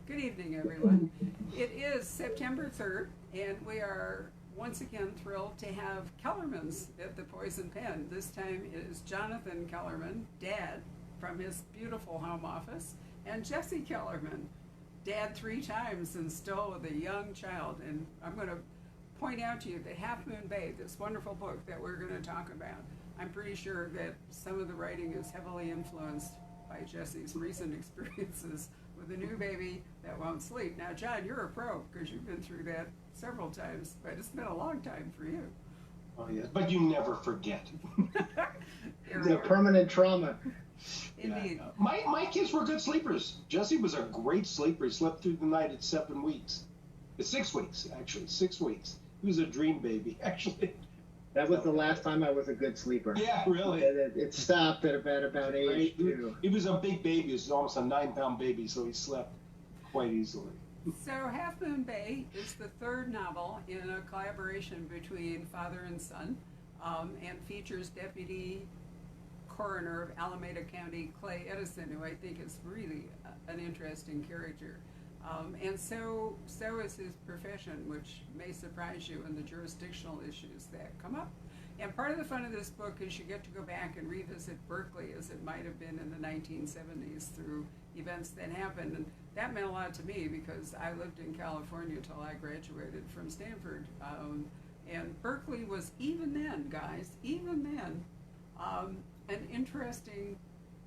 Good evening, everyone. It is September 3rd, and we are once again thrilled to have Kellermans at the Poison Pen. This time it is Jonathan Kellerman, Dad, from his beautiful home office, and Jesse Kellerman, Dad 3 times and still with a young child. And I'm going to point out to you that Half Moon Bay, this wonderful book that we're going to talk about, I'm pretty sure that some of the writing is heavily influenced by Jesse's recent experiences with a new baby that won't sleep. Now, John, you're a pro because you've been through that several times, but it's been a long time for you. Oh, yes, but you never forget. The permanent trauma. Indeed. Yeah, my kids were good sleepers. Jesse was a great sleeper. He slept through the night at 7 weeks. 6 weeks, actually. 6 weeks. He was a dream baby, actually. That was the last time I was a good sleeper. Yeah, really. It stopped at about age 2. He was a big baby. He was almost a 9-pound baby, so he slept quite easily. So Half Moon Bay is the third novel in a collaboration between father and son, and features Deputy Coroner of Alameda County, Clay Edison, who I think is really an interesting character. And so is his profession, which may surprise you, and the jurisdictional issues that come up. And part of the fun of this book is you get to go back and revisit Berkeley as it might have been in the 1970s through events that happened. And that meant a lot to me because I lived in California till I graduated from Stanford. And Berkeley was, even then, guys, an interesting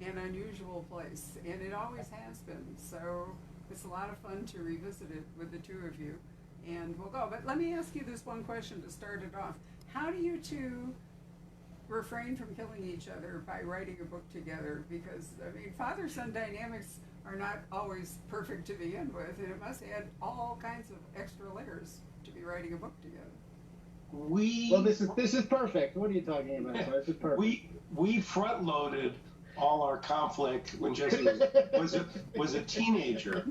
and unusual place. And it always has been. So it's a lot of fun to revisit it with the two of you, and we'll go. But let me ask you this one question to start it off. How do you two refrain from killing each other by writing a book together? Because, I mean, father-son dynamics are not always perfect to begin with, and it must add all kinds of extra layers to be writing a book together. Well, this is perfect. What are you talking about? This is perfect. We front-loaded all our conflict when Jesse was a teenager.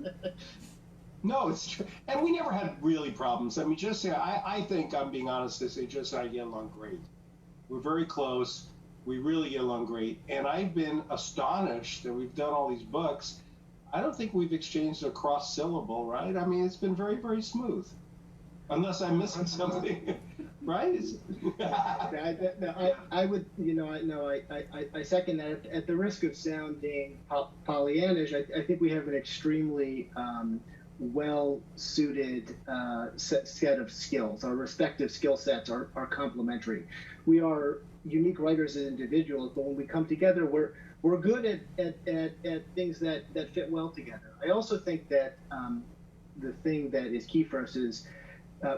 No, it's true. And we never had really problems. I mean, Jesse, I think, I'm being honest to say, Jesse and I get along great. We're very close. We really get along great. And I've been astonished that we've done all these books. I don't think we've exchanged a cross syllable, right? I mean, it's been very, very smooth. Unless I'm missing something, right? I would, I second that. At the risk of sounding Pollyannish, I think we have an extremely well-suited set of skills. Our respective skill sets are complementary. We are unique writers as individuals, but when we come together, we're good at things that fit well together. I also think that the thing that is key for us is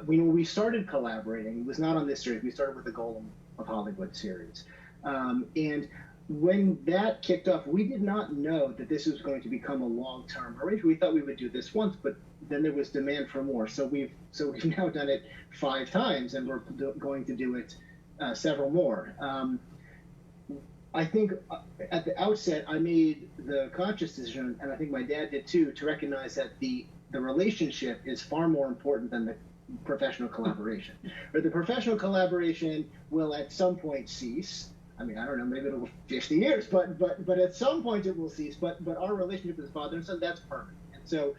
when we started collaborating, it was not on this series. We started with the Golem of Hollywood series. And when that kicked off, we did not know that this was going to become a long-term arrangement. We thought we would do this once, but then there was demand for more. So we've now done it 5 times, and we're going to do it several more. I think at the outset, I made the conscious decision, and I think my dad did too, to recognize that the relationship is far more important than the professional collaboration. Or the professional collaboration will at some point cease. I mean, I don't know, maybe it'll 50 years, but at some point it will cease. But our relationship as father and son, that's permanent. And so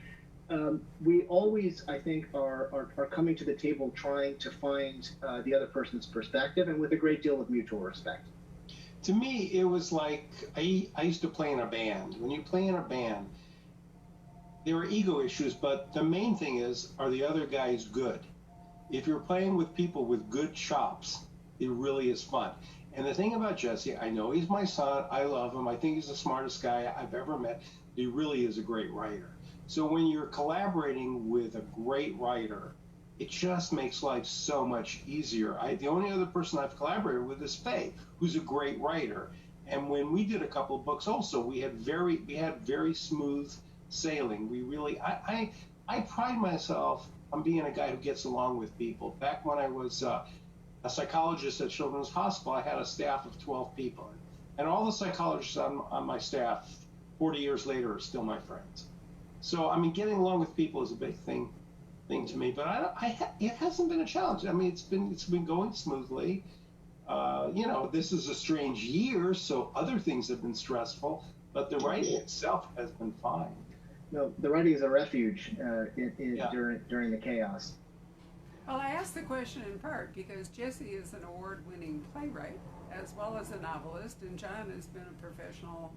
we always, I think, are coming to the table trying to find the other person's perspective, and with a great deal of mutual respect. To me, it was like I used to play in a band. When you play in a band, there are ego issues, but the main thing is, are the other guys good? If you're playing with people with good chops, it really is fun. And the thing about Jesse, I know he's my son. I love him. I think he's the smartest guy I've ever met. He really is a great writer. So when you're collaborating with a great writer, it just makes life so much easier. The only other person I've collaborated with is Faye, who's a great writer. And when we did a couple of books also, we had very smooth sailing. We really, I pride myself on being a guy who gets along with people. Back when I was a psychologist at Children's Hospital, I had a staff of 12 people. And all the psychologists on my staff, 40 years later, are still my friends. So, I mean, getting along with people is a big thing to me, but it hasn't been a challenge. I mean, it's been going smoothly. This is a strange year, so other things have been stressful, but the writing itself has been fine. No, the writing is a refuge Yeah. during the chaos. Well, I asked the question in part because Jesse is an award-winning playwright as well as a novelist, and John has been a professional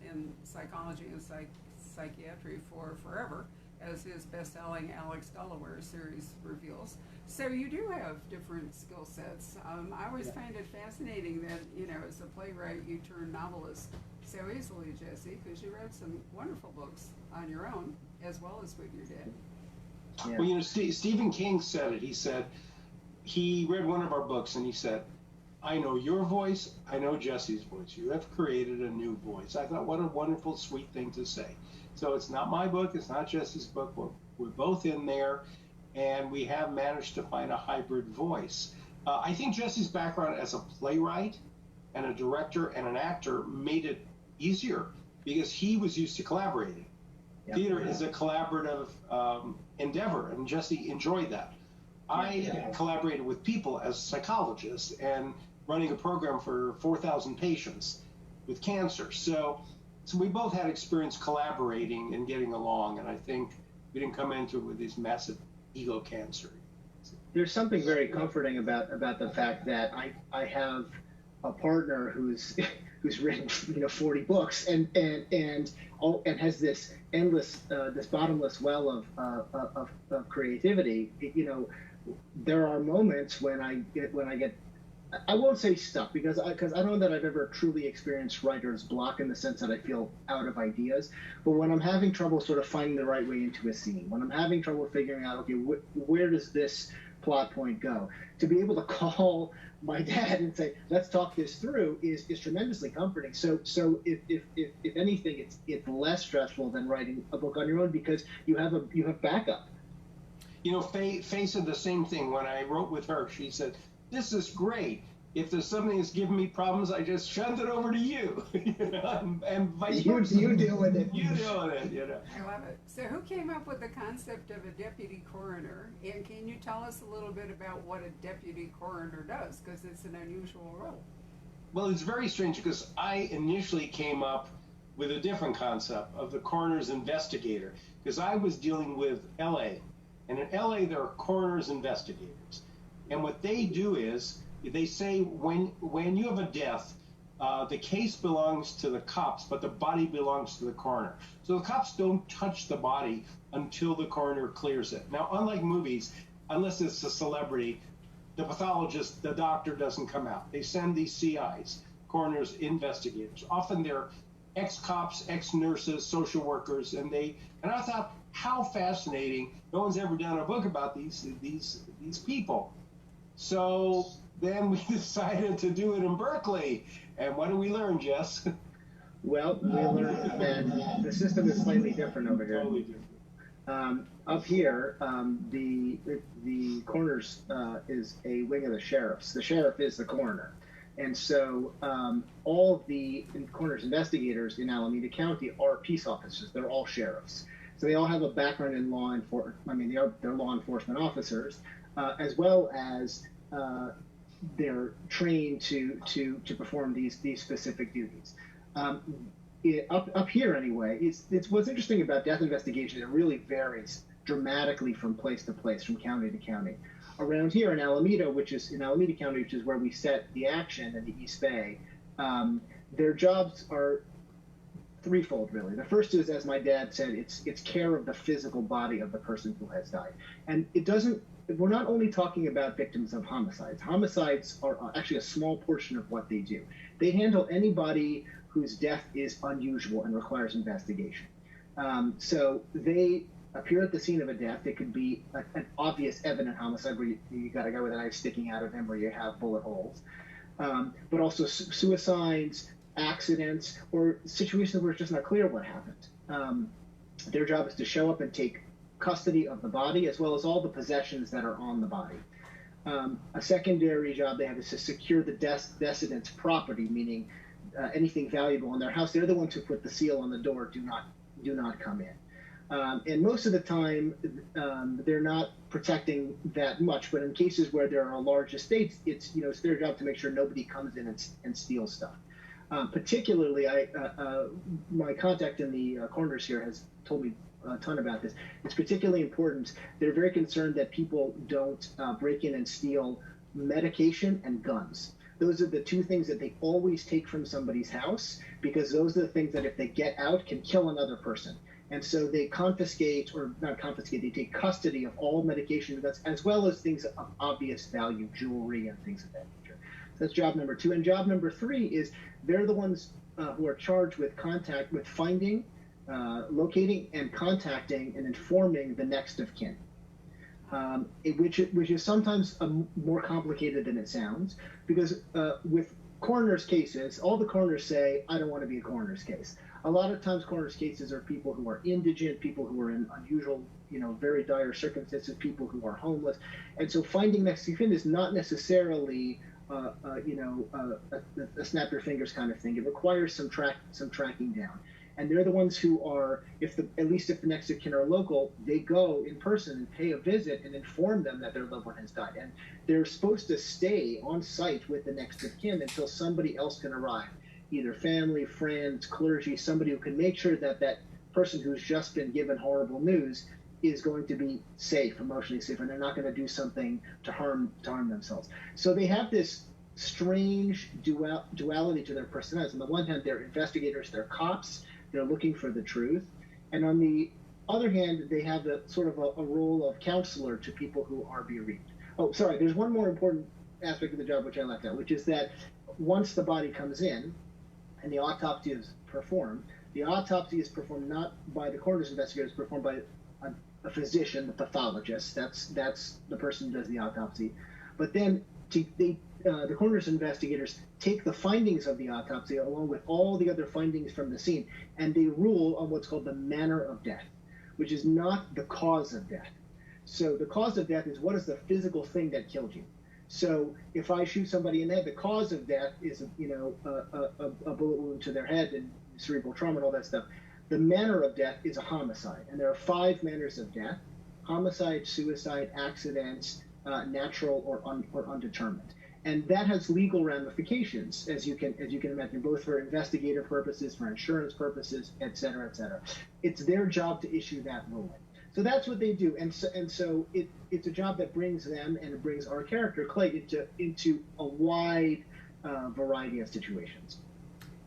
in psychology and psychiatry for forever, as his best-selling Alex Delaware series reveals. So you do have different skill sets. I always find it fascinating that, as a playwright, you turn novelist so easily, Jesse, because you wrote some wonderful books on your own as well as with your dad. Yeah. Well, Stephen King said it. He said he read one of our books and he said, "I know your voice. I know Jesse's voice. You have created a new voice." I thought, what a wonderful, sweet thing to say. So it's not my book. It's not Jesse's book. We're both in there, and we have managed to find a hybrid voice. I think Jesse's background as a playwright and a director and an actor made it easier because he was used to collaborating. Yep. Theater is a collaborative endeavor, and Jesse enjoyed that. I collaborated with people as psychologists and running a program for 4,000 patients with cancer. So we both had experience collaborating and getting along, and I think we didn't come into it with these massive ego cancer. There's something very comforting about the fact that I have a partner who's written 40 books and has this endless this bottomless well of creativity. There are moments when I get I won't say stuck because I don't know that I've ever truly experienced writer's block in the sense that I feel out of ideas. But when I'm having trouble sort of finding the right way into a scene, when I'm having trouble figuring out, okay, where does this plot point go, to be able to call my dad and say, let's talk this through is tremendously comforting. So if anything, it's less stressful than writing a book on your own because you have backup. Faye said the same thing when I wrote with her. She said, "This is great. If there's something that's giving me problems, I just shunt it over to you." And vice versa. You deal with it. You deal with it. I love it. So who came up with the concept of a deputy coroner? And can you tell us a little bit about what a deputy coroner does? Because it's an unusual role. Well, it's very strange because I initially came up with a different concept of the coroner's investigator because I was dealing with LA. And in LA, there are coroner's investigators. And what they do is they say when you have a death, the case belongs to the cops, but the body belongs to the coroner. So the cops don't touch the body until the coroner clears it. Now, unlike movies, unless it's a celebrity, the pathologist, the doctor doesn't come out. They send these CIs, coroner's investigators. Often they're ex-cops, ex-nurses, social workers, and I thought, how fascinating. No one's ever done a book about these people. So then we decided to do it in Berkeley. And what did we learn, Jess? Well, we learned that the system is slightly different over here. Totally different. Up here, the coroner's is a wing of the sheriff's. The sheriff is the coroner. And so all of the coroner's investigators in Alameda County are peace officers. They're all sheriffs. So they all have a background in law enforcement. I mean, they're law enforcement officers, as well as they're trained to perform these specific duties. Up here, anyway, it's what's interesting about death investigation. It really varies dramatically from place to place, from county to county. Around here in Alameda County, which is where we set the action in the East Bay, their jobs are threefold, really. The first is, as my dad said, it's care of the physical body of the person who has died. And we're not only talking about victims of homicides. Homicides are actually a small portion of what they do. They handle anybody whose death is unusual and requires investigation. So they appear at the scene of a death. It could be an obvious evident homicide where you got a guy with a knife sticking out of him, where you have bullet holes, but also suicides, accidents, or situations where it's just not clear what happened. Their job is to show up and take custody of the body as well as all the possessions that are on the body. A secondary job they have is to secure the decedent's property, meaning anything valuable in their house. They're the ones who put the seal on the door, do not come in. And most of the time, they're not protecting that much, but in cases where there are large estates, it's their job to make sure nobody comes in and steals stuff. Particularly, my contact in the coroners here has told me a ton about this. It's particularly important. They're very concerned that people don't break in and steal medication and guns. Those are the two things that they always take from somebody's house, because those are the things that if they get out can kill another person. And so they confiscate, or not confiscate, they take custody of all medication, as well as things of obvious value, jewelry and things of that nature. So that's job number 2. And job number 3 is they're the ones who are charged with finding, locating, and contacting and informing the next of kin. Which is sometimes more complicated than it sounds, because with coroner's cases, all the coroners say, I don't want to be a coroner's case. A lot of times coroner's cases are people who are indigent, people who are in unusual, very dire circumstances, people who are homeless. And so finding next of kin is not necessarily a snap your fingers kind of thing. It requires some tracking down. And they're the ones who are, at least if the next of kin are local, they go in person and pay a visit and inform them that their loved one has died. And they're supposed to stay on site with the next of kin until somebody else can arrive, either family, friends, clergy, somebody who can make sure that that person who's just been given horrible news is going to be safe, emotionally safe, and they're not going to do something to harm themselves. So they have this strange duality to their personalities. On the one hand, they're investigators, they're cops, they're looking for the truth. And on the other hand, they have a sort of a role of counselor to people who are bereaved. Oh, sorry, there's one more important aspect of the job which I left out, which is that once the body comes in and the autopsy is performed not by the coroner's investigators, performed by a physician, the pathologist. That's the person who does the autopsy. But then the coroner's investigators take the findings of the autopsy along with all the other findings from the scene, and they rule on what's called the manner of death, which is not the cause of death. So the cause of death is, what is the physical thing that killed you? So if I shoot somebody in the head, the cause of death is a bullet wound to their head and cerebral trauma and all that stuff. The manner of death is a homicide, and there are 5 manners of death: homicide, suicide, accident, natural, or undetermined. And that has legal ramifications, as you can imagine, both for investigative purposes, for insurance purposes, et cetera, et cetera. It's their job to issue that ruling. So that's what they do, and so it's a job that brings them, and it brings our character Clay into a wide variety of situations.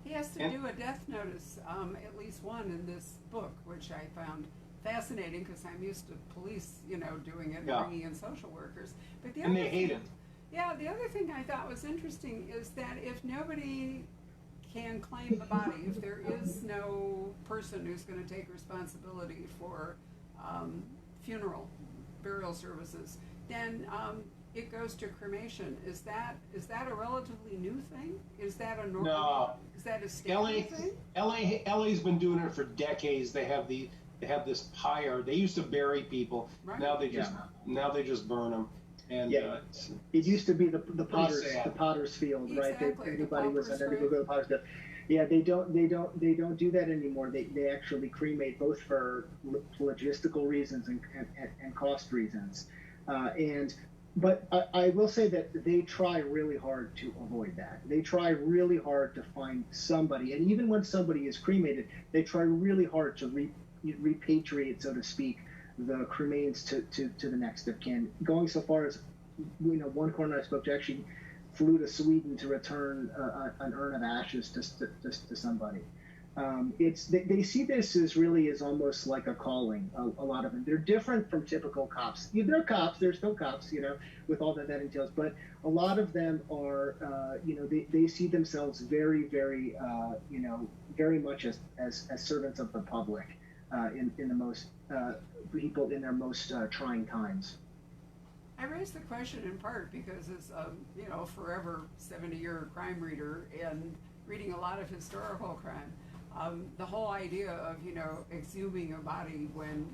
He has to do a death notice, at least one in this book, which I found fascinating because I'm used to police, doing it, and bringing in social workers. But the other they hate it. Yeah, the other thing I thought was interesting is that if nobody can claim the body, if there is no person who's going to take responsibility for funeral, burial services, then it goes to cremation. Is that a relatively new thing? Is that a normal? No. Is that a standard thing? LA's been doing it for decades. They have this pyre. They used to bury people. Right. Now they just burn them. And it used to be the potter's field, exactly, right? Anybody was under the potter's field. Yeah, they don't do that anymore. They actually cremate, both for logistical reasons and cost reasons. But I will say that they try really hard to avoid that. They try really hard to find somebody, and even when somebody is cremated, they try really hard to repatriate, so to speak, the cremains to the next of kin. Going so far as, one coroner I spoke to actually flew to Sweden to return an urn of ashes to somebody. They see this as almost like a calling. A lot of them, they're different from typical cops. They're cops. They're still cops, with all that entails. But a lot of them are, they see themselves very, very, very much as servants of the public, in the most people in their most trying times. I raised the question in part because as forever 70-year crime reader and reading a lot of historical crime, the whole idea of exhuming a body when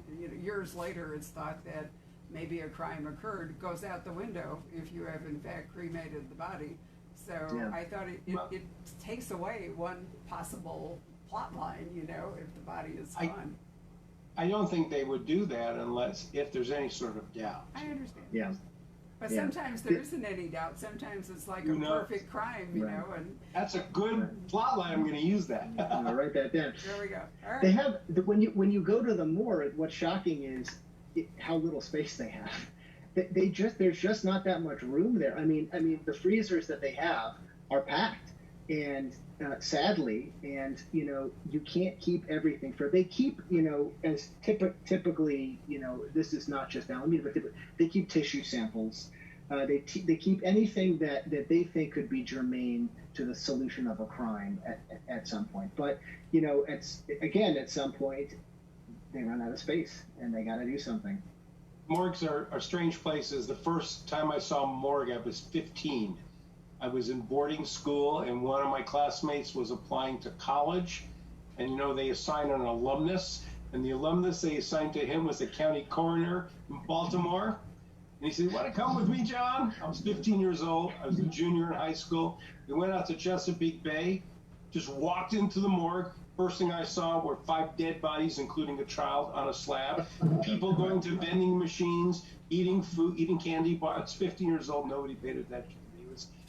years later it's thought that maybe a crime occurred goes out the window if you have in fact cremated the body. So I thought it takes away one possible plot line, if the body is gone. I don't think they would do that if there's any sort of doubt. I understand. Yeah. But Yeah. sometimes there isn't any doubt. Sometimes it's like a Who knows? perfect crime, you Right. know, and That's a good plot line. I'm going to use that. I'll write that down. there we go. All right. They have when you go to the morgue. What's shocking is how little space they have. There's just not that much room there. I mean the freezers that they have are packed, and sadly, and you can't keep everything for. They keep as typically this is not just Alameda, but they keep tissue samples. They keep anything that they think could be germane to the solution of a crime at some point. But at some point they run out of space and they got to do something. Morgues are strange places. The first time I saw a morgue, I was 15. I was in boarding school, and one of my classmates was applying to college. And, they assign an alumnus. And the alumnus they assigned to him was the county coroner in Baltimore. And he said, "Want to come with me, John?" I was 15 years old. I was a junior in high school. We went out to Chesapeake Bay, just walked into the morgue. First thing I saw were 5 dead bodies, including a child on a slab. People going to vending machines, eating food, eating candy bars. I was 15 years old. Nobody paid attention to me.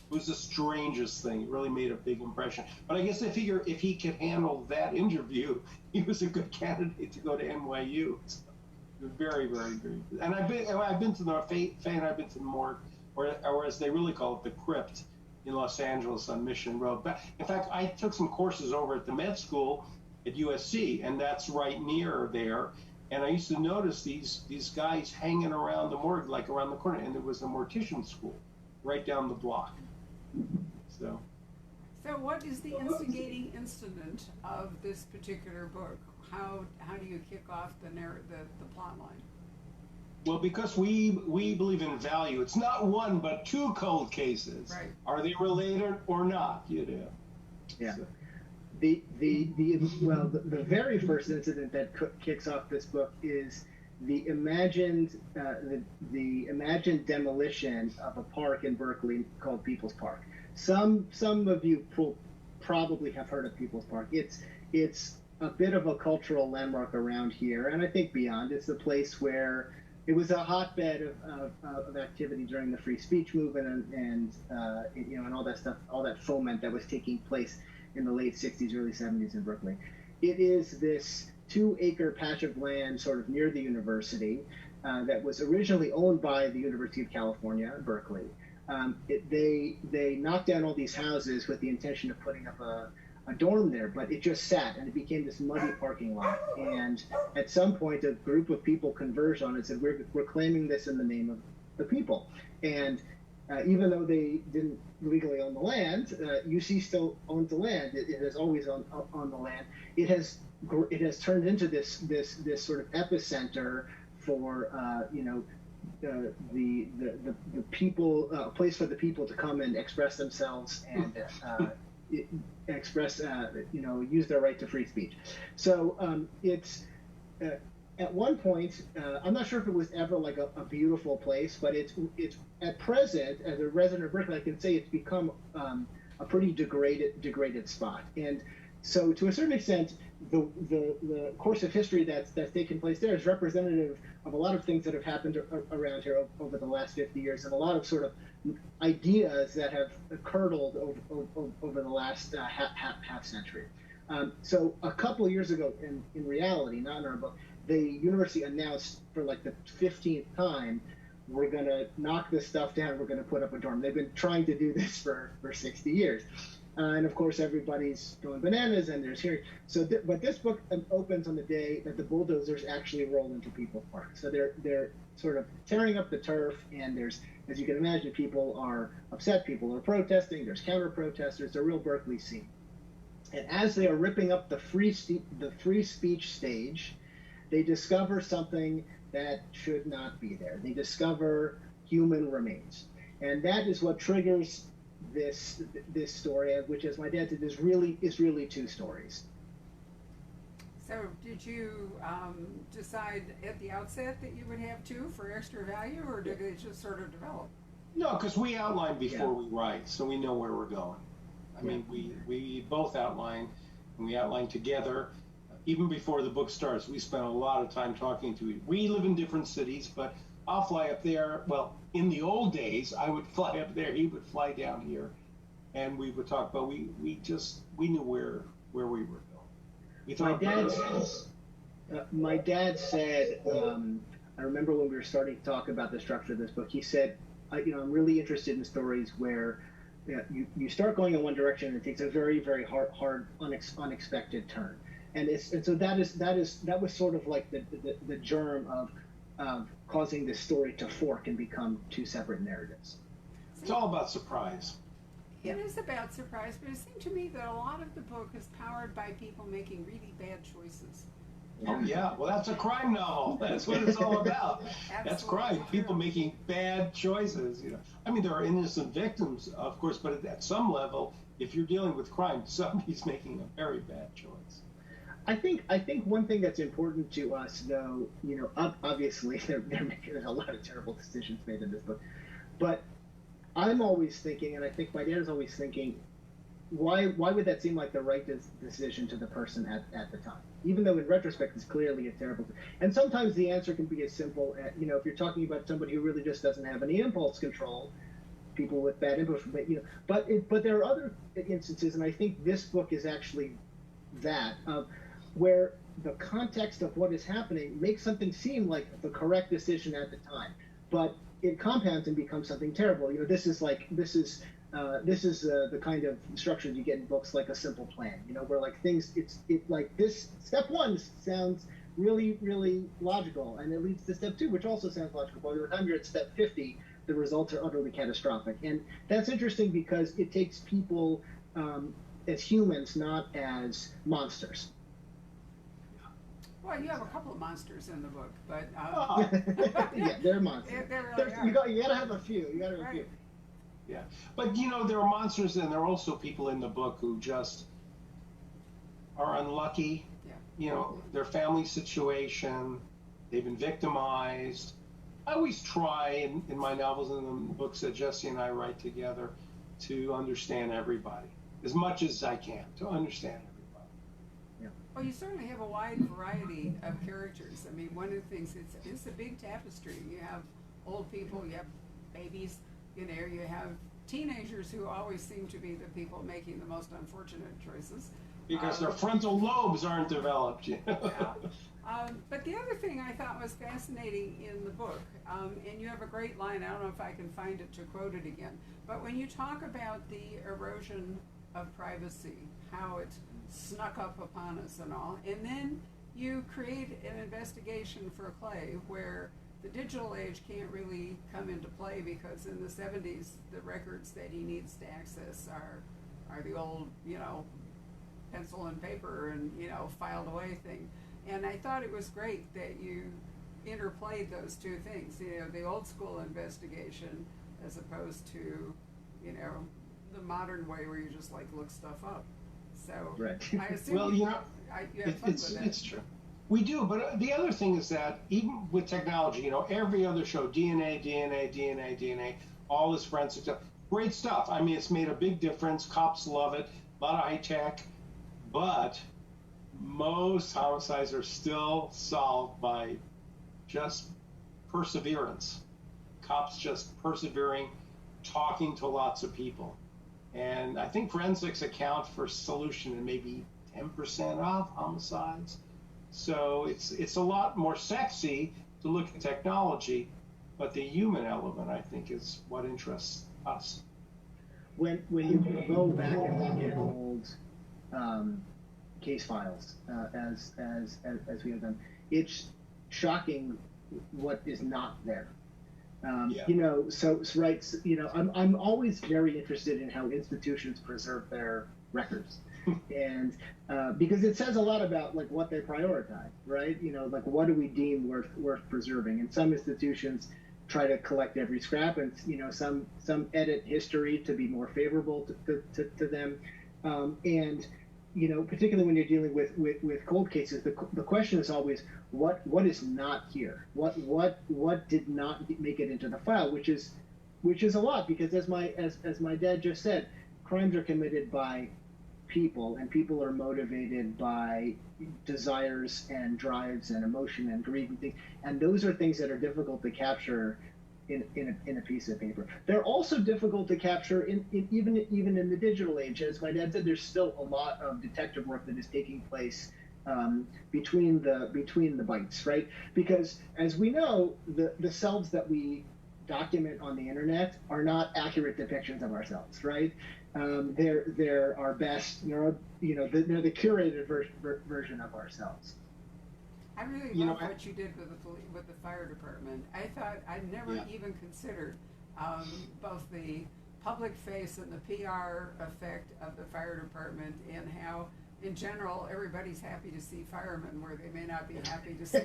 It was the strangest thing. It really made a big impression. But I guess I figure if he could handle that interview, he was a good candidate to go to NYU. So it was very, very, very good. And I've been to the Faye and I've been to the morgue, or as they really call it, the crypt, in Los Angeles on Mission Road. But in fact, I took some courses over at the med school at USC, and that's right near there. And I used to notice these guys hanging around the morgue, like around the corner, and there was a mortician school right down the block. So what is the instigating incident of this particular book? How do you kick off the plot line? Well, because we believe in value. It's not one, but 2 cold cases. Right. Are they related or not? Yeah. So. The very first incident that kicks off this book is the imagined demolition of a park in Berkeley called People's Park. Some of you probably have heard of People's Park. It's a bit of a cultural landmark around here, and I think beyond. It's the place where it was a hotbed of activity during the free speech movement and all that stuff, all that foment that was taking place in the late 60s, early 70s in Berkeley. It is this 2-acre patch of land sort of near the university that was originally owned by the University of California, Berkeley. They knocked down all these houses with the intention of putting up a dorm there, but it just sat and it became this muddy parking lot. And at some point, a group of people converged on it and said, we're claiming this in the name of the people. And even though they didn't legally own the land, UC still owns the land. It has always owned the land. It has turned into this sort of epicenter for the people, a place for the people to come and express themselves and use their right to free speech. So it's at one point, I'm not sure if it was ever like a beautiful place, but it's at present, as a resident of Berkeley, I can say it's become a pretty degraded spot. And so, to a certain extent, the course of history that's taken place there is representative of a lot of things that have happened around here over the last 50 years, and a lot of sort of ideas that have curdled over the last half century. So a couple of years ago, in reality, not in our book, the university announced for like the 15th time, we're going to knock this stuff down, we're going to put up a dorm. They've been trying to do this for 60 years. And of course, everybody's going bananas, and there's hearing. But this book opens on the day that the bulldozers actually roll into People's Park. So they're sort of tearing up the turf, and there's, as you can imagine, people are upset, people are protesting, there's counter-protesters, a real Berkeley scene. And as they are ripping up the free speech stage, they discover something that should not be there. They discover human remains, and that is what triggers this story, which, as my dad said, is really 2 stories. So did you decide at the outset that you would have 2 for extra value, or did it just sort of develop? No, because we outline before we write, so we know where we're going. I mean, we both outline, and we outline together. Even before the book starts, we spent a lot of time talking to each. We live in different cities, but I'll fly up there. Well, in the old days, I would fly up there. He would fly down here, and we would talk. But we knew where we were going. We thought my dad said, I remember when we were starting to talk about the structure of this book, he said, I'm really interested in stories where you start going in one direction and it takes a very, very hard unexpected turn. And so that was sort of like the germ of causing this story to fork and become two separate narratives. It's all about surprise. It is about surprise, but it seemed to me that a lot of the book is powered by people making really bad choices. Oh yeah, well that's a crime novel. That's what it's all about. That's crime. People making bad choices. I mean, there are innocent victims, of course, but at some level, if you're dealing with crime, somebody's making a very bad choice. I think one thing that's important to us, though, obviously there's a lot of terrible decisions made in this book, but I'm always thinking, and I think my dad is always thinking, why would that seem like the right decision to the person at the time? Even though in retrospect it's clearly a terrible thing. And sometimes the answer can be as simple as, if you're talking about somebody who really just doesn't have any impulse control, people with bad impulse, but there are other instances, and I think this book is actually that, where the context of what is happening makes something seem like the correct decision at the time, but it compounds and becomes something terrible. This is the kind of structure you get in books like A Simple Plan, where like things, like this step one sounds really, really logical, and it leads to step two, which also sounds logical. But by the time you're at step 50, the results are utterly catastrophic. And that's interesting because it takes people as humans, not as monsters. Well, you have a couple of monsters in the book, but yeah, they're monsters. You gotta have a few. You gotta have a few. Yeah, but there are monsters, and there are also people in the book who just are unlucky. Yeah. Their family situation, they've been victimized. I always try in my novels and in the books that Jesse and I write together to understand everybody as much as I can, to understand everybody. Yeah. Well, you certainly have a wide variety of characters. I mean, one of the things, it's a big tapestry. You have old people, you have babies. You have teenagers who always seem to be the people making the most unfortunate choices. Because their frontal lobes aren't developed. Yeah. But the other thing I thought was fascinating in the book, and you have a great line, I don't know if I can find it to quote it again, but when you talk about the erosion of privacy, how it snuck up upon us and all, and then you create an investigation for Clay where the digital age can't really come into play because in the 70s, the records that he needs to access are the old, pencil and paper and, filed away thing. And I thought it was great that you interplayed those two things, the old school investigation as opposed to, the modern way where you just look stuff up. So right. I assume well, you have fun with it. It's true. We do, but the other thing is that even with technology, every other show, DNA, all this forensic stuff, great stuff. I mean, it's made a big difference. Cops love it. A lot of high tech, but most homicides are still solved by just perseverance. Cops just persevering, talking to lots of people. And I think forensics account for solution in maybe 10% of homicides. So it's a lot more sexy to look at technology, but the human element, I think, is what interests us. When you go back and look at old case files, as we have done, it's shocking what is not there. I'm always very interested in how institutions preserve their records. And because it says a lot about what they prioritize, right? What do we deem worth preserving? And some institutions try to collect every scrap, and some edit history to be more favorable to them. And particularly when you're dealing with cold cases, the question is always what is not here? What did not make it into the file? Which is a lot, because as my dad just said, crimes are committed by people, and people are motivated by desires and drives and emotion and greed and things, and those are things that are difficult to capture in a piece of paper. They're also difficult to capture even in the digital age. As my dad said, there's still a lot of detective work that is taking place between the bytes, right? Because as we know, the selves that we document on the internet are not accurate depictions of ourselves, right? They're our best, they're the curated version of ourselves. I really love what you did with the fire department. I thought I'd never even considered both the public face and the PR effect of the fire department, and how, in general, everybody's happy to see firemen where they may not be happy to see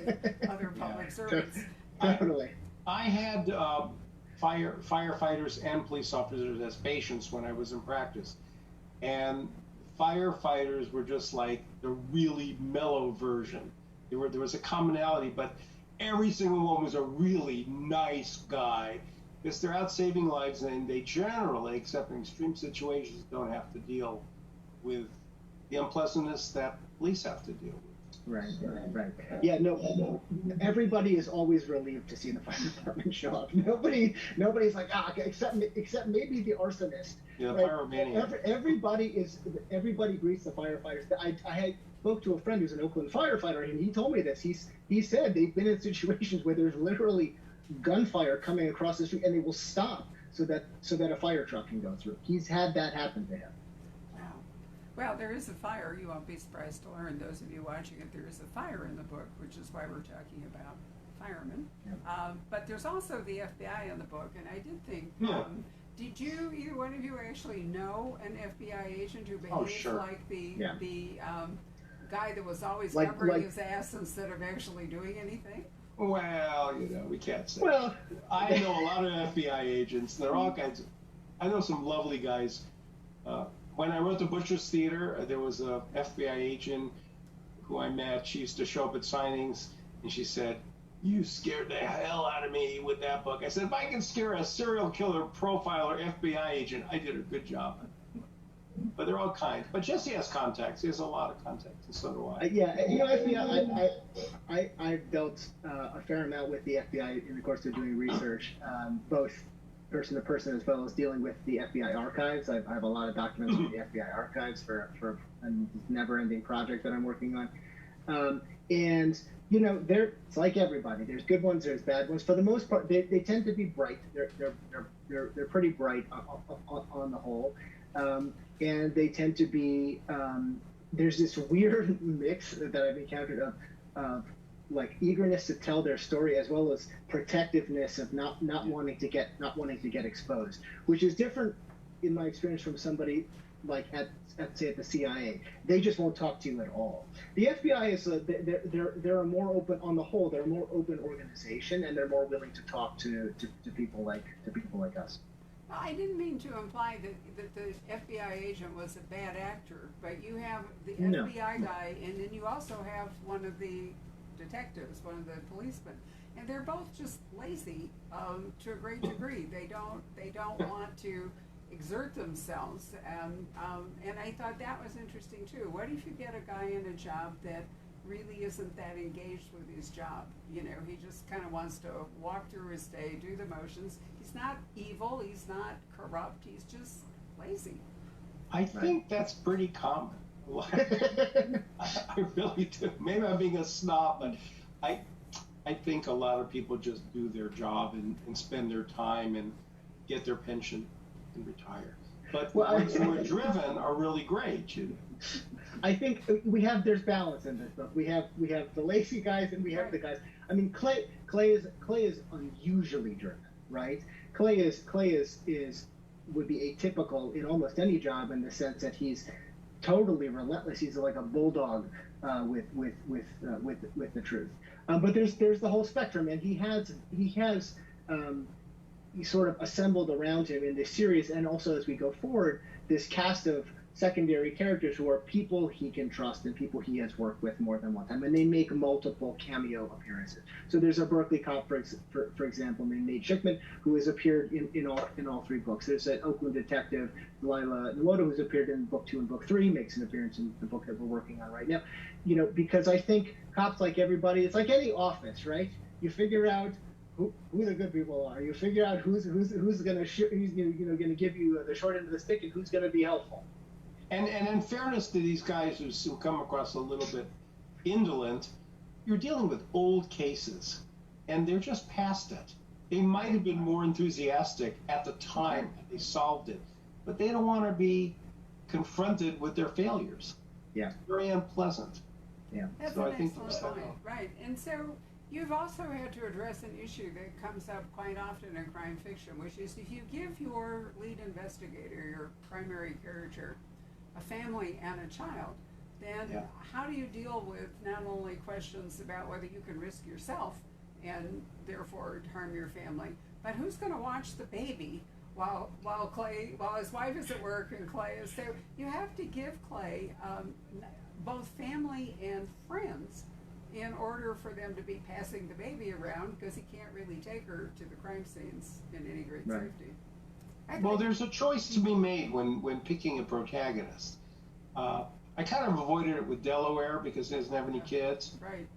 other public servants. Definitely. I had firefighters and police officers as patients when I was in practice, and firefighters were just like the really mellow version. There was a commonality, but every single one was a really nice guy, because they're out saving lives, and they generally, except in extreme situations, don't have to deal with the unpleasantness that police have to deal with. Right. Yeah, no, everybody is always relieved to see the fire department show up. Nobody's like, except maybe the arsonist. Yeah, the right? pyromaniac. Everybody greets the firefighters. I spoke to a friend who's an Oakland firefighter, and he told me this. He said they've been in situations where there's literally gunfire coming across the street, and they will stop so that a fire truck can go through. He's had that happen to him. Well, there is a fire. You won't be surprised to learn, those of you watching it, there is a fire in the book, which is why we're talking about firemen. Yeah. But there's also the FBI in the book, and I did think, did you, either one of you, actually know an FBI agent who behaved like the guy that was always covering his ass instead of actually doing anything? Well, we can't say. Well, I know a lot of FBI agents. They're all kinds of. I know some lovely guys. When I wrote the Butcher's Theater, there was a FBI agent who I met. She used to show up at signings, and she said, "You scared the hell out of me with that book." I said, "If I can scare a serial killer, profiler, FBI agent, I did a good job." But they're all kind. But Jesse has contacts. He has a lot of contacts, and so do I. FBI. I've dealt a fair amount with the FBI in the course of doing research, both person to person as well as dealing with the FBI archives. I have a lot of documents from the FBI archives for a never-ending project that I'm working on. And it's like everybody. There's good ones, there's bad ones. For the most part, they tend to be bright. They're pretty bright on the whole. And they tend to be, there's this weird mix that I've encountered of like eagerness to tell their story, as well as protectiveness of not wanting to get exposed, which is different in my experience from somebody like at the CIA. They just won't talk to you at all. The FBI is they're a more open, on the whole, they're a more open organization, and they're more willing to talk to people like us. I didn't mean to imply that the FBI agent was a bad actor, but you have the FBI guy, and then you also have one of the detectives, one of the policemen, and they're both just lazy to a great degree. They don't want to exert themselves, and I thought that was interesting too. What if you get a guy in a job that really isn't that engaged with his job? He just kind of wants to walk through his day, do the motions. He's not evil, he's not corrupt, he's just lazy. I think that's pretty common. I really do. Maybe I'm being a snob, but I think a lot of people just do their job and spend their time and get their pension and retire. But the ones who are driven are really great. I think there's balance in this book. We have the lazy guys, and we have the guys. I mean, Clay is unusually driven, right? Clay would be atypical in almost any job, in the sense that he's totally relentless. He's like a bulldog with the truth. But there's the whole spectrum, and he has sort of assembled around him in this series, and also as we go forward, this cast of secondary characters who are people he can trust and people he has worked with more than one time, and they make multiple cameo appearances. So there's a Berkeley cop, for example, named Nate Schickman, who has appeared in all three books. There's an Oakland detective, Delilah Nwodo, who's appeared in book 2 and book 3, makes an appearance in the book that we're working on right now. Because I think cops, like everybody, it's like any office, right? You figure out who the good people are. You figure out who's going to give you the short end of the stick and who's going to be helpful. And in fairness to these guys who come across a little bit indolent, you're dealing with old cases, and they're just past it. They might have been more enthusiastic at the time they solved it, but they don't want to be confronted with their failures. Yeah. It's very unpleasant. Yeah. That's So an I think excellent point. Right. And so you've also had to address an issue that comes up quite often in crime fiction, which is if you give your lead investigator, your primary character, a family and a child, then how do you deal with not only questions about whether you can risk yourself and therefore harm your family, but who's going to watch the baby while his wife is at work and Clay is there? You have to give Clay both family and friends in order for them to be passing the baby around, because he can't really take her to the crime scenes in any great safety. Well, there's a choice to be made when picking a protagonist. I kind of avoided it with Delaware because he doesn't have any kids. Right.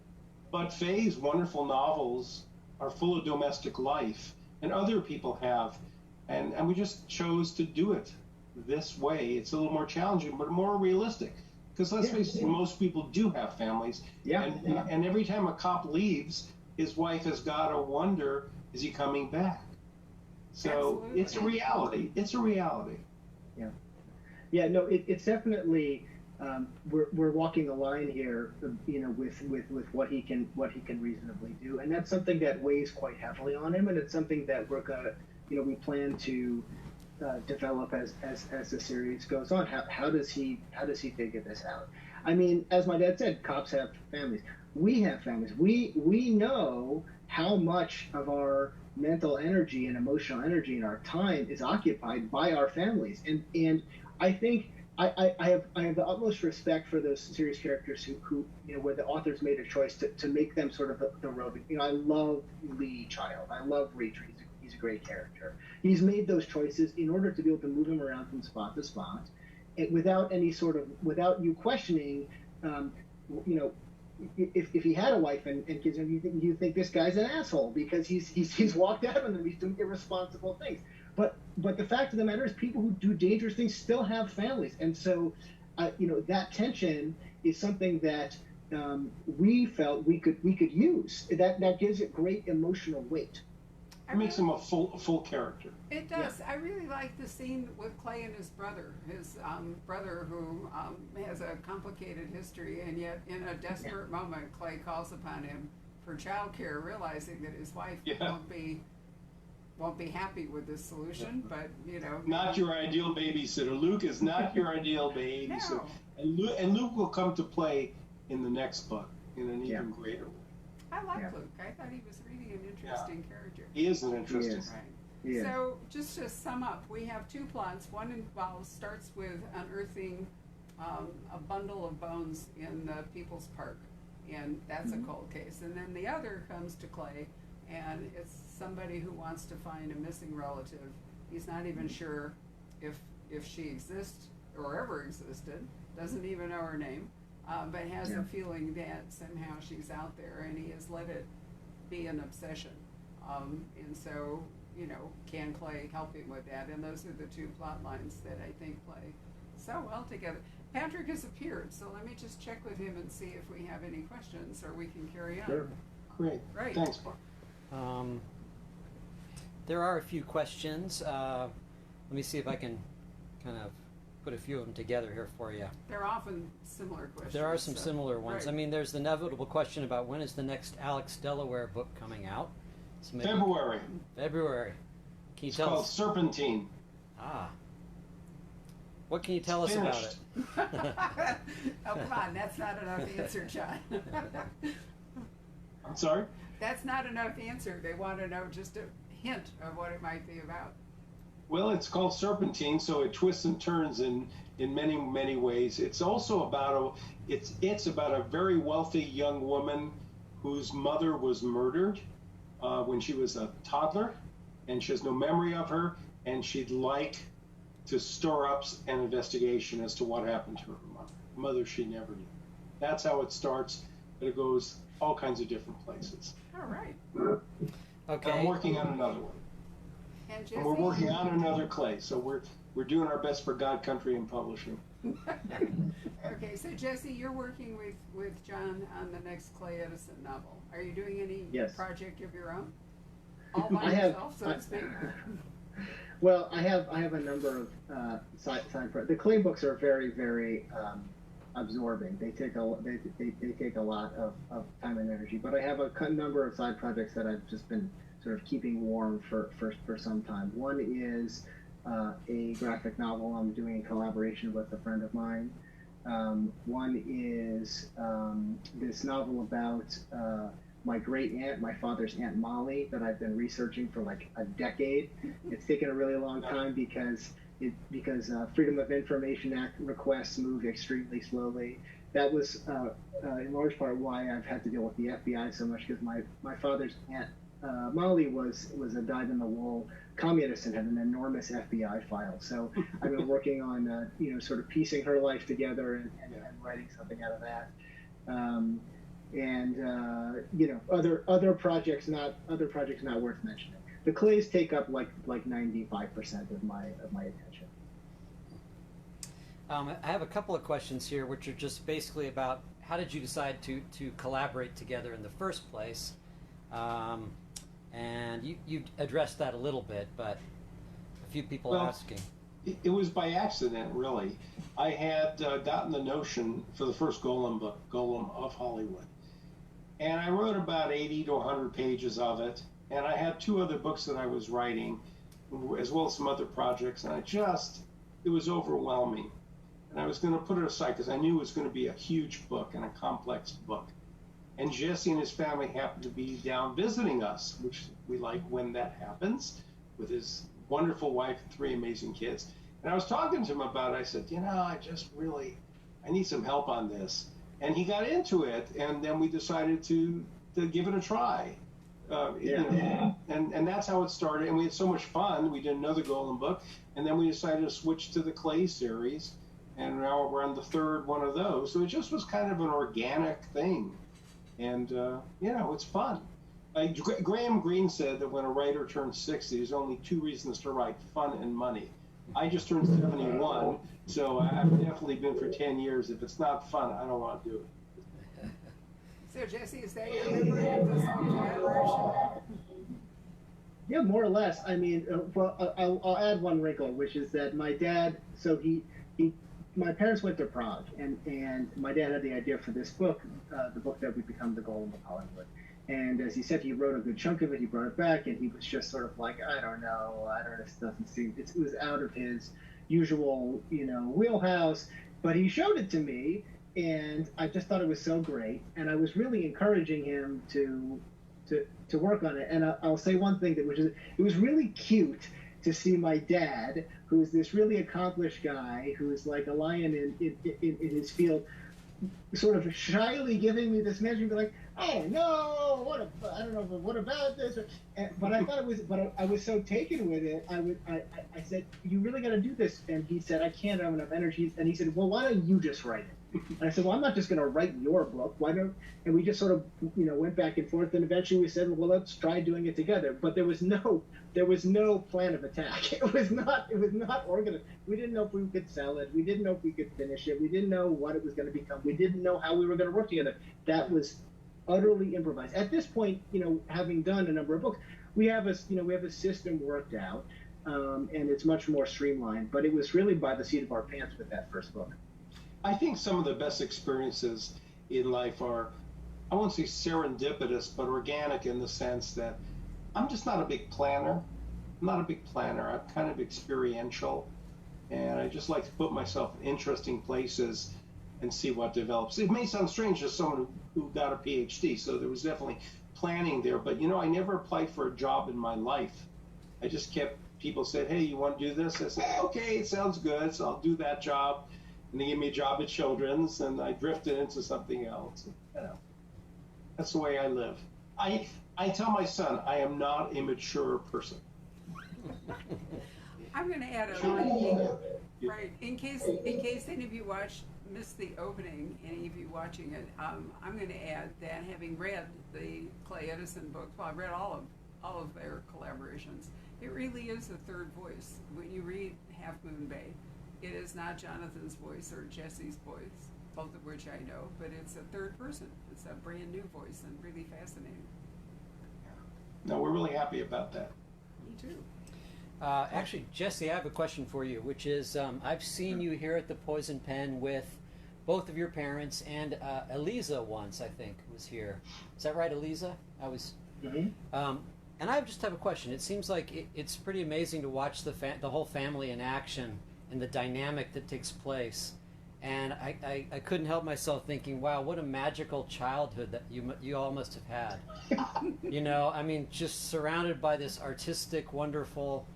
But Faye's wonderful novels are full of domestic life, and other people have. And we just chose to do it this way. It's a little more challenging, but more realistic. Because let's face it, most people do have families. And every time a cop leaves, his wife has got to wonder, is he coming back? So Absolutely. It's a reality. It's a reality. Yeah. Yeah, no, it's definitely, we're walking the line here, with what he can reasonably do. And that's something that weighs quite heavily on him. And it's something that we're going to, we plan to develop as the series goes on. How does he figure this out? I mean, as my dad said, cops have families. We have families. We know how much of our mental energy and emotional energy and our time is occupied by our families. And I think I have the utmost respect for those series characters who where the authors made a choice to make them sort of the roving. I love Lee Child. I love Reacher. He's a great character. He's made those choices in order to be able to move him around from spot to spot, without without you questioning, if he had a wife and kids, you think this guy's an asshole because he's walked out on them, he's doing irresponsible things. But the fact of the matter is, people who do dangerous things still have families, and so that tension is something that we felt we could use. That gives it great emotional weight. It makes him a full character. It does. Yeah. I really like the scene with Clay and his brother who has a complicated history, and yet in a desperate moment, Clay calls upon him for childcare, realizing that his wife won't be happy with this solution, but not your ideal babysitter. Luke is not your ideal babysitter, no. and Luke will come to play in the next book in an even greater way. I like Luke. I thought he was really an interesting character. He is an interesting. Right. Yeah. So just to sum up, we have two plots. One starts with unearthing a bundle of bones in the People's Park, and that's a cold case. And then the other comes to Clay, and it's somebody who wants to find a missing relative. He's not even sure if she exists or ever existed, doesn't even know her name, but has a feeling that somehow she's out there, and he has let it be an obsession. And so, can Clay help him with that? And those are the two plot lines that I think play so well together. Patrick has appeared, so let me just check with him and see if we have any questions, or we can carry on. Sure. Great. Thanks, Mark. There are a few questions. Let me see if I can kind of put a few of them together here for you. They're often similar questions. There are some similar ones. Right. I mean, there's the inevitable question about when is the next Alex Delaware book coming out? So February. Can you it's tell called us? Serpentine. What can you tell us about it? Oh, come on. That's not enough answer, John. I'm sorry? That's not enough answer. They want to know just a hint of what it might be about. Well, it's called Serpentine, so it twists and turns in many, many ways. It's also about it's about a very wealthy young woman whose mother was murdered when she was a toddler, and she has no memory of her, and she'd like to stir up an investigation as to what happened to her mother she never knew. That's how it starts, but it goes all kinds of different places. All right. Okay. I'm working on another one. And Jesse? And we're working on another Clay, so we're doing our best for God, Country, and Publishing. Okay, so Jesse, you're working with John on the next Clay Edison novel. Are you doing any Yes. project of your own? All by I have- yourself, so to speak? Well, I have a number of side projects. The Clay books are very, very absorbing. They take a lot of time and energy. But I have a number of side projects that I've just been sort of keeping warm for some time. One is a graphic novel I'm doing in collaboration with a friend of mine. One is this novel about my great aunt, my father's Aunt Molly, that I've been researching for like a decade. It's taken a really long time because Freedom of Information Act requests move extremely slowly. That was in large part why I've had to deal with the FBI so much, because my father's Aunt Molly was a dyed-in-the-wool communist and had an enormous FBI file. So I've been working on sort of piecing her life together and writing something out of that. Other projects not worth mentioning. The Clays take up like 95% of my attention. I have a couple of questions here, which are just basically about how did you decide to collaborate together in the first place? And you addressed that a little bit, but a few people are asking. It was by accident, really. I had gotten the notion for the first Golem book, Golem of Hollywood. And I wrote about 80 to 100 pages of it. And I had two other books that I was writing, as well as some other projects. And it was overwhelming. And I was going to put it aside because I knew it was going to be a huge book and a complex book. And Jesse and his family happened to be down visiting us, which we like when that happens, with his wonderful wife and 3 amazing kids. And I was talking to him about it. I said, I need some help on this. And he got into it, and then we decided to give it a try. And that's how it started. And we had so much fun. We did another Golem book, and then we decided to switch to the Clay series. And now we're on the 3rd one of those. So it just was kind of an organic thing. And, it's fun. Graham Greene said that when a writer turns 60, there's only 2 reasons to write: fun and money. I just turned 71, so I've definitely been for 10 years. If it's not fun, I don't want to do it. So Jesse, is that your memory of this collaboration? Yeah, more or less. I mean, I'll add one wrinkle, which is that my dad, my parents went to Prague, and my dad had the idea for this book, the book that would become the Golem of Hollywood. And as he said, he wrote a good chunk of it. He brought it back, and he was just sort of like, I don't know, this doesn't seem, it was out of his usual, wheelhouse. But he showed it to me, and I just thought it was so great, and I was really encouraging him to work on it. And I'll say one thing, which is, it was really cute to see my dad, who's this really accomplished guy, who's like a lion in his field, sort of shyly giving me this message, like, oh no, I don't know, but what about this? But I thought it was, but I was so taken with it. I said, you really got to do this. And he said, I can't have enough energy. And he said, well, why don't you just write it? And I said, well, I'm not just going to write your book. Why don't? And we just sort of, went back and forth. And eventually we said, well, let's try doing it together. But there was no plan of attack. It was not organized. We didn't know if we could sell it. We didn't know if we could finish it. We didn't know what it was going to become. We didn't know how we were going to work together. That was utterly improvised. At this point, having done a number of books, we have a system worked out, and it's much more streamlined. But it was really by the seat of our pants with that first book. I think some of the best experiences in life are, I won't say serendipitous, but organic, in the sense that I'm just not a big planner. I'm kind of experiential, and I just like to put myself in interesting places and see what develops. It may sound strange to someone who got a PhD, so there was definitely planning there. But I never applied for a job in my life. I just kept people said, hey, you want to do this? I said, okay, it sounds good, so I'll do that job. And they gave me a job at Children's, and I drifted into something else. You know, that's the way I live. I tell my son, I am not a mature person. I'm going to add a right in case any of you missed the opening, any of you watching it. I'm going to add that having read the Clay Edison books, well, I've read all of their collaborations. It really is a third voice. When you read Half Moon Bay, it is not Jonathan's voice or Jesse's voice, both of which I know, but it's a third person. It's a brand new voice and really fascinating. No, we're really happy about that. Me too. Actually, Jesse, I have a question for you, which is I've seen you here at the Poison Pen with both of your parents, and Eliza once, I think, was here. Is that right, Eliza? I was. Mm-hmm. And I just have a question. It seems like it's pretty amazing to watch the whole family in action and the dynamic that takes place. And I couldn't help myself thinking, wow, what a magical childhood that you all must have had. You know, I mean, just surrounded by this artistic, wonderful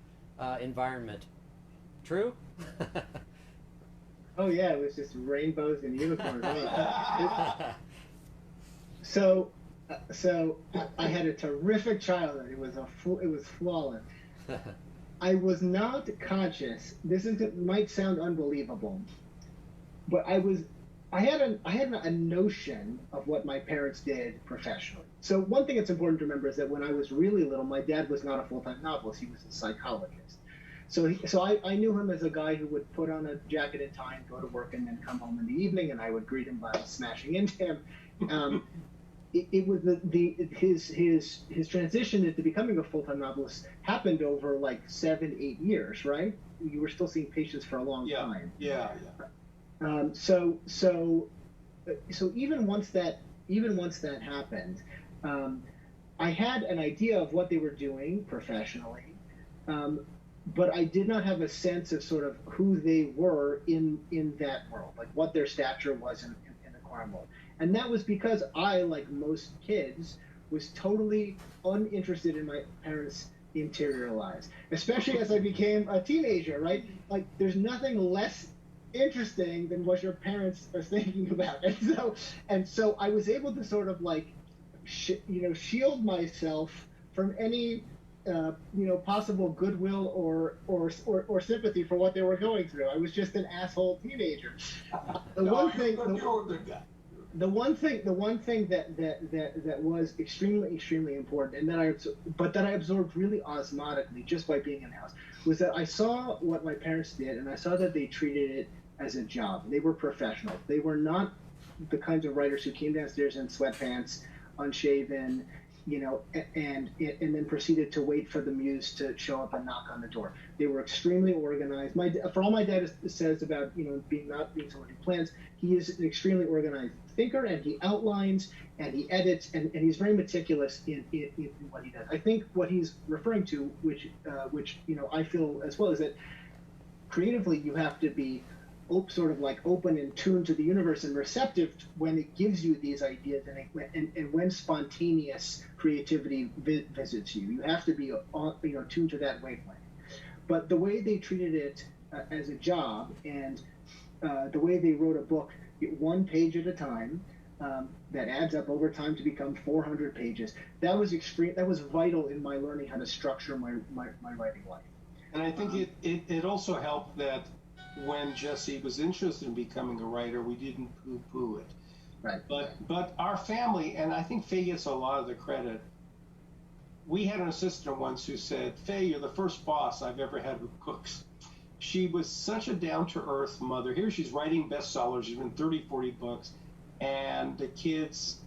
environment. True? Oh yeah, it was just rainbows and unicorns. So I had a terrific childhood. It was flawless. I was not conscious. Might sound unbelievable, but I had a notion of what my parents did professionally. So one thing that's important to remember is that when I was really little, my dad was not a full-time novelist. He was a psychologist. So I knew him as a guy who would put on a jacket and tie and go to work and then come home in the evening, and I would greet him by smashing into him. It was his transition into becoming a full-time novelist happened over like 7-8 years, right? You were still seeing patients for a long time. Yeah. So even once that happened, I had an idea of what they were doing professionally, but I did not have a sense of sort of who they were in that world, like what their stature was in the crime world. And that was because I, like most kids, was totally uninterested in my parents' interior lives, especially as I became a teenager, right? Like, there's nothing less interesting than what your parents are thinking about. And so I was able to sort of like, shield myself from any, possible goodwill or sympathy for what they were going through. I was just an asshole teenager. The one thing that was extremely important, and that I absorbed really osmotically just by being in the house, was that I saw what my parents did, and I saw that they treated it as a job. They were professionals. They were not the kinds of writers who came downstairs in sweatpants, unshaven, and then proceeded to wait for the muse to show up and knock on the door. They were extremely organized. For all my dad says about not being someone who plans, he is an extremely organized thinker, and he outlines and he edits, and he's very meticulous in what he does. I think what he's referring to, which I feel as well, is that creatively you have to be sort of like open and tuned to the universe and receptive when it gives you these ideas, and when spontaneous creativity visits you. You have to be tuned to that wavelength. But the way they treated it as a job, and the way they wrote a book 1 page at a time, that adds up over time to become 400 pages, that was extreme. That was vital in my learning how to structure my writing life. And I think it also helped that when Jesse was interested in becoming a writer, we didn't poo-poo it. Right. But our family, and I think Faye gets a lot of the credit, we had an assistant once who said, Faye, you're the first boss I've ever had who cooks. She was such a down-to-earth mother. Here she's writing bestsellers. She's been 30, 40 books, and the kids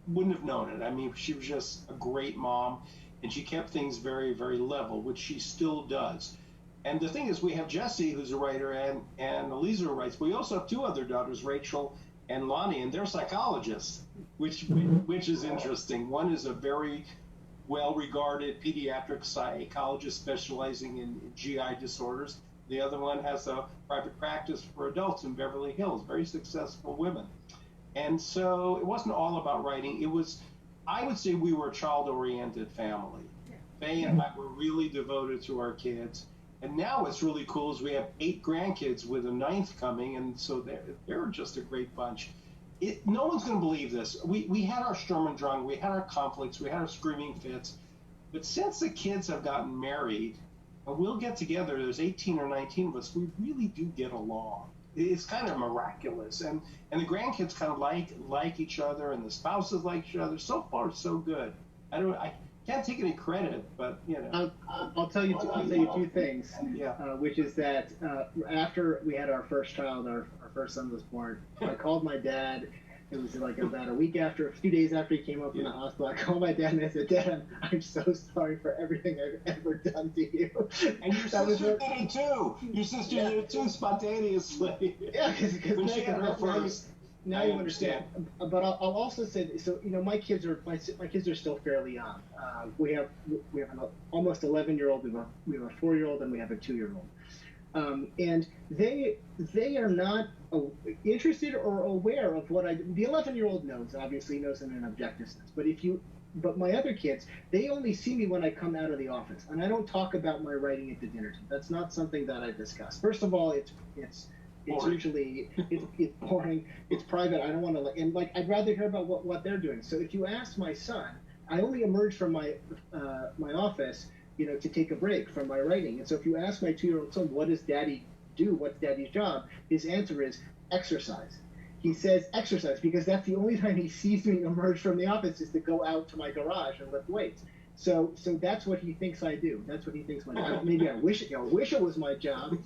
wouldn't have known it. I mean, she was just a great mom, and she kept things very, very level, which she still does. And the thing is, we have Jesse, who's a writer, and Eliza who writes. But we also have 2 other daughters, Rachel and Lonnie, and they're psychologists, which is interesting. One is a very well-regarded pediatric psychologist specializing in GI disorders. The other one has a private practice for adults in Beverly Hills, very successful women. And so it wasn't all about writing. It was, I would say we were a child-oriented family. Faye and I were really devoted to our kids. And now what's really cool is we have 8 grandkids with a 9th coming, and so they're just a great bunch. No one's going to believe this. We had our Sturm und Drang, we had our conflicts, we had our screaming fits, but since the kids have gotten married, and we'll get together, there's 18 or 19 of us, we really do get along. It's kind of miraculous, and the grandkids kind of like each other, and the spouses like each other. So far, so good. I can't take any credit, but you know. I'll tell you 2 things. Yeah. Which is that after we had our first child, our first son was born, I called my dad. It was like about a few days after he came up from the hospital. I called my dad and I said, "Dad, I'm so sorry for everything I've ever done to you." And your sister did it too. Your sister did it too, spontaneously. Yeah, because when she had her first. Now you understand. But I'll also say, so you know, my kids are still fairly young. We have an almost 11-year-old. We have a 4-year-old, and we have a 2-year-old. And they are not interested or aware of what I do. The 11-year-old obviously knows in an objective sense. But my other kids, they only see me when I come out of the office, and I don't talk about my writing at the dinner table. That's not something that I discuss. First of all, it's usually it's boring. It's private. I don't want to I'd rather hear about what they're doing. So if you ask my son, I only emerged from my office, you know, to take a break from my writing. And so if you ask my 2-year-old son, what does Daddy do? What's Daddy's job? His answer is exercise. He says exercise because that's the only time he sees me emerge from the office is to go out to my garage and lift weights. So that's what he thinks I do. That's what he thinks my job. Maybe I wish it was my job,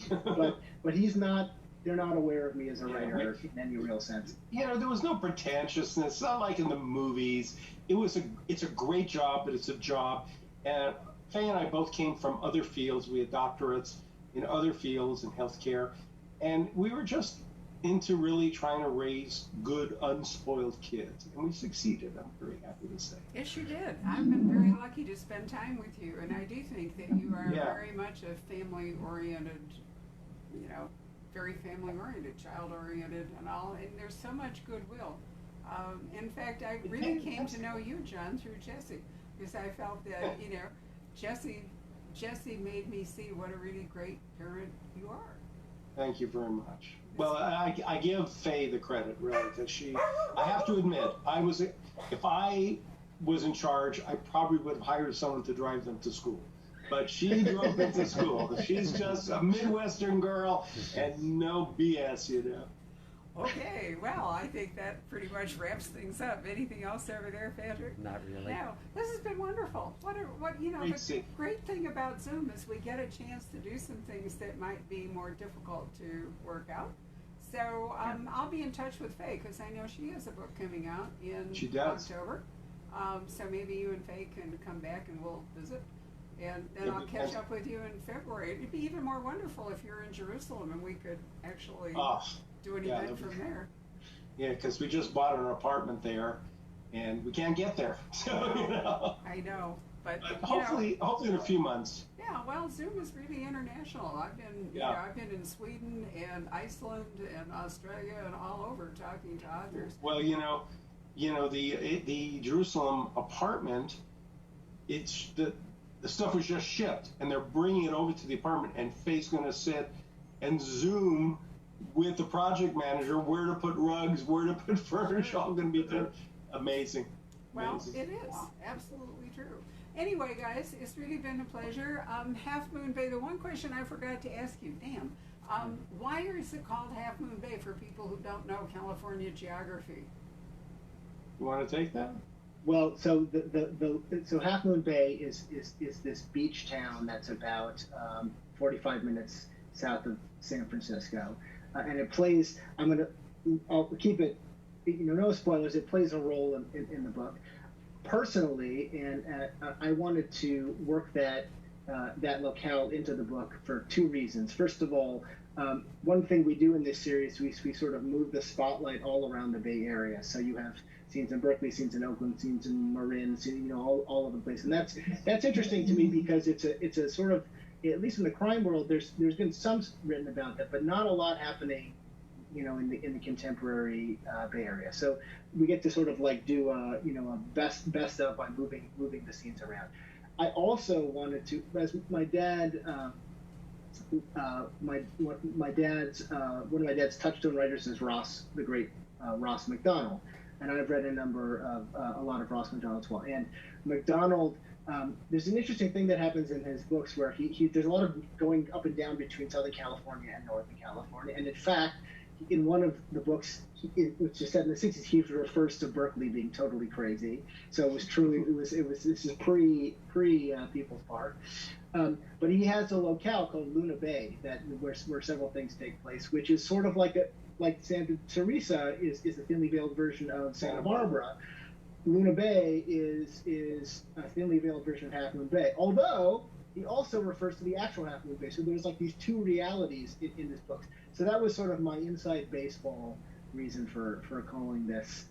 but he's not. They're not aware of me as a writer in any real sense. You know, there was no pretentiousness. It's not like in the movies. It's a great job, but it's a job. And Faye and I both came from other fields. We had doctorates in other fields in healthcare, and we were just into really trying to raise good, unspoiled kids, and we succeeded. I'm very happy to say. Yes, you did. I've been very lucky to spend time with you, and I do think that you are very much a family-oriented, you know, very family-oriented, child-oriented, and all. And there's so much goodwill. In fact, I really came to know you, John, through Jesse, because I felt that, you know, Jesse made me see what a really great parent you are. Thank you very much. Well, I give Faye the credit, really, because I have to admit, if I was in charge, I probably would have hired someone to drive them to school. But she drove them to school. She's just a Midwestern girl and no BS, you know. Okay, well, I think that pretty much wraps things up. Anything else over there, Patrick? Not really. No, this has been wonderful. The great thing about Zoom is we get a chance to do some things that might be more difficult to work out. So I'll be in touch with Faye because I know she has a book coming out in October. So maybe you and Faye can come back and we'll visit. And then I'll catch up with you in February. It'd be even more wonderful if you're in Jerusalem and we could actually do an event from there. Yeah, because we just bought an apartment there, and we can't get there. So you know. I know, but hopefully in a few months. Yeah, well, Zoom is really international. I've been in Sweden and Iceland and Australia and all over talking to authors. Well, the Jerusalem apartment, it's the stuff was just shipped, and they're bringing it over to the apartment, and Faye's going to sit and Zoom with the project manager where to put rugs, where to put furniture. All going to be there. Amazing. Well, it is absolutely true. Anyway, guys, it's really been a pleasure. Half Moon Bay. The one question I forgot to ask you, why is it called Half Moon Bay for people who don't know California geography? You want to take that? Well, so so Half Moon Bay is this beach town that's about 45 minutes south of San Francisco, and it plays. I'll keep it, no spoilers. It plays a role in the book. Personally, and I wanted to work that locale into the book for 2 reasons. First of all, one thing we do in this series, we sort of move the spotlight all around the Bay Area. So you have scenes in Berkeley, scenes in Oakland, scenes in Marin, all over the place, and that's interesting to me because it's a sort of, at least in the crime world, there's been some written about that, but not a lot happening, in the contemporary Bay Area. So we get to sort of like do a best of by moving the scenes around. I also wanted to, as my dad, my dad's one of my dad's touchstone writers is Ross, the great Ross McDonald, and I've read a lot of Ross McDonald as well. And McDonald, there's an interesting thing that happens in his books where there's a lot of going up and down between Southern California and Northern California, and in fact, in one of the books, which is set in the 60s, he refers to Berkeley being totally crazy. So it was truly, this is pre People's Park. But he has a locale called Luna Bay where several things take place, which is sort of like Santa Teresa is a thinly veiled version of Santa Barbara. Luna Bay is a thinly veiled version of Half Moon Bay. Although he also refers to the actual Half Moon Bay. So there's like these two realities in this book. So that was sort of my inside baseball reason for calling this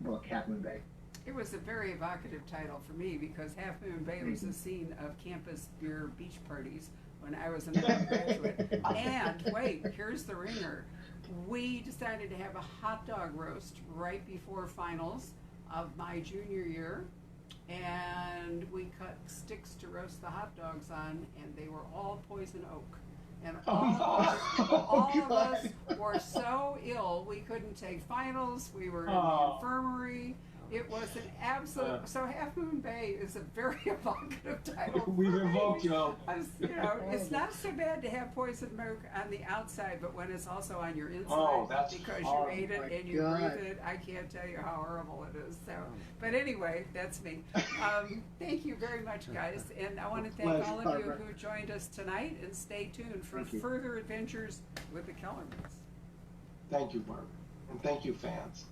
book Half Moon Bay. It was a very evocative title for me because Half Moon Bay was the scene of campus beer beach parties when I was an undergraduate. And wait, here's the ringer. We decided to have a hot dog roast right before finals of my junior year, and we cut sticks to roast the hot dogs on, and they were all poison oak. And all of us were so ill we couldn't take finals. We were in the infirmary. It was an absolute. So Half Moon Bay is a very evocative title. We've evoked you. It's not so bad to have poison oak on the outside, but when it's also on your inside because you ate it and you breathe it, I can't tell you how horrible it is. So, but anyway, that's me. Thank you very much, guys, and I want to thank all of you who joined us tonight. And stay tuned for further adventures with the Kellermans. Thank you, Barbara, and thank you, fans.